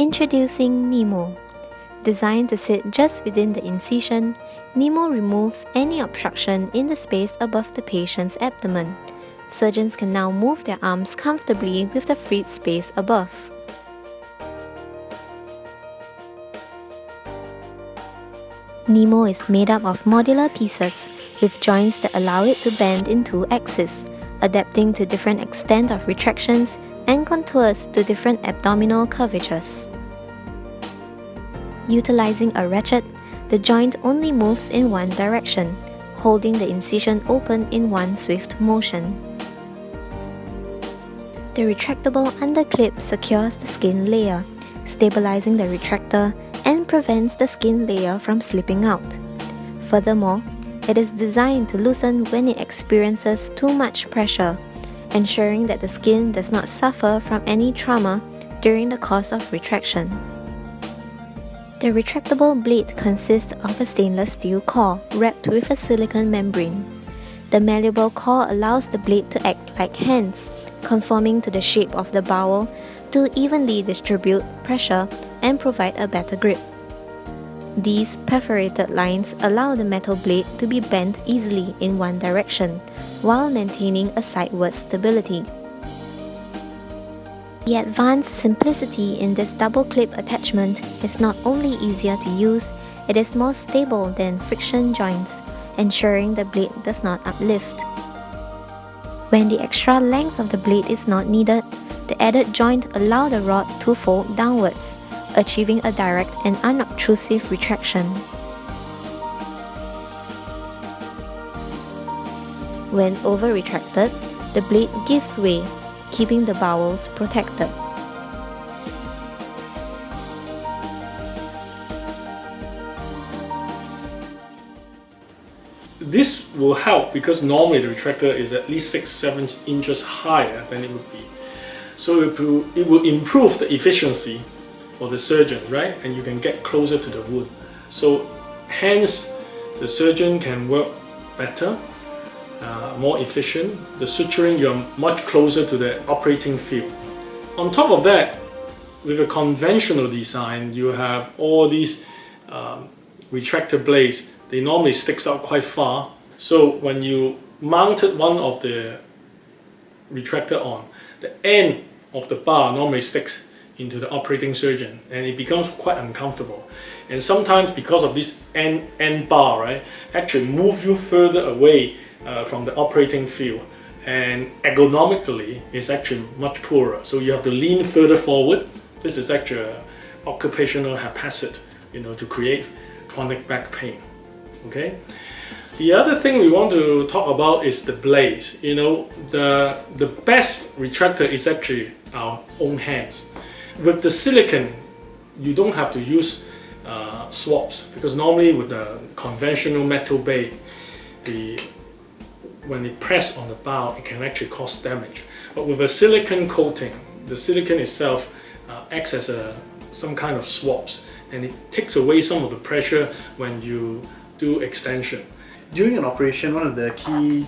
Introducing Nemo. Designed to sit just within the incision, Nemo removes any obstruction in the space above the patient's abdomen. Surgeons can now move their arms comfortably with the freed space above. Nemo is made up of modular pieces with joints that allow it to bend in two axes, adapting to different extent of retractions and contours to different abdominal curvatures. Utilizing a ratchet, the joint only moves in one direction, holding the incision open in one swift motion. The retractable underclip secures the skin layer, stabilizing the retractor and prevents the skin layer from slipping out. Furthermore, it is designed to loosen when it experiences too much pressure, ensuring that the skin does not suffer from any trauma during the course of retraction. The retractable blade consists of a stainless steel core wrapped with a silicone membrane. The malleable core allows the blade to act like hands, conforming to the shape of the bowel to evenly distribute pressure and provide a better grip. These perforated lines allow the metal blade to be bent easily in one direction, while maintaining a sideward stability. The advanced simplicity in this double clip attachment is not only easier to use, it is more stable than friction joints, ensuring the blade does not uplift. When the extra length of the blade is not needed, the added joint allows the rod to fold downwards, achieving a direct and unobtrusive retraction. When over-retracted, the blade gives way, keeping the bowels protected. This will help because normally the retractor is at least 6-7 inches higher than it would be. So it will improve the efficiency for the surgeon, right? And you can get closer to the wound. So hence the surgeon can work better, more efficient. The suturing, you're much closer to the operating field. On top of that, with a conventional design, you have all these retractor blades. They normally sticks out quite far. So when you mounted one of the retractor on, the end of the bar normally sticks into the operating surgeon and it becomes quite uncomfortable. And sometimes because of this end bar, right, actually move you further away from the operating field, and ergonomically it's actually much poorer. So you have to lean further forward. This is actually an occupational hazard, to create chronic back pain. Okay. The other thing we want to talk about is the blades. The best retractor is actually our own hands. With the silicone, you don't have to use swabs, because normally with the conventional metal blade, when it press on the bow, it can actually cause damage. But with a silicone coating, the silicone itself acts as some kind of swabs, and it takes away some of the pressure when you do extension. During an operation, one of the key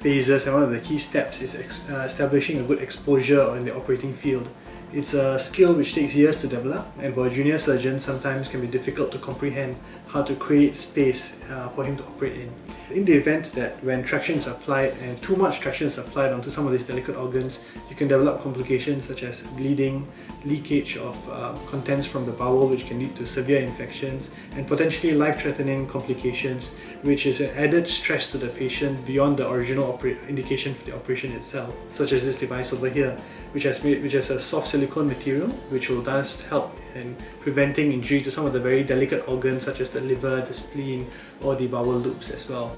phases and one of the key steps is establishing a good exposure in the operating field. It's a skill which takes years to develop, and for a junior surgeon sometimes can be difficult to comprehend how to create space for him to operate in. In the event that when traction is applied and too much traction is applied onto some of these delicate organs, you can develop complications such as bleeding, leakage of contents from the bowel, which can lead to severe infections and potentially life-threatening complications, which is an added stress to the patient beyond the original indication for the operation itself, such as this device over here, which has a soft silicone material which will thus help in preventing injury to some of the very delicate organs such as the liver, the spleen or the bowel loops as well.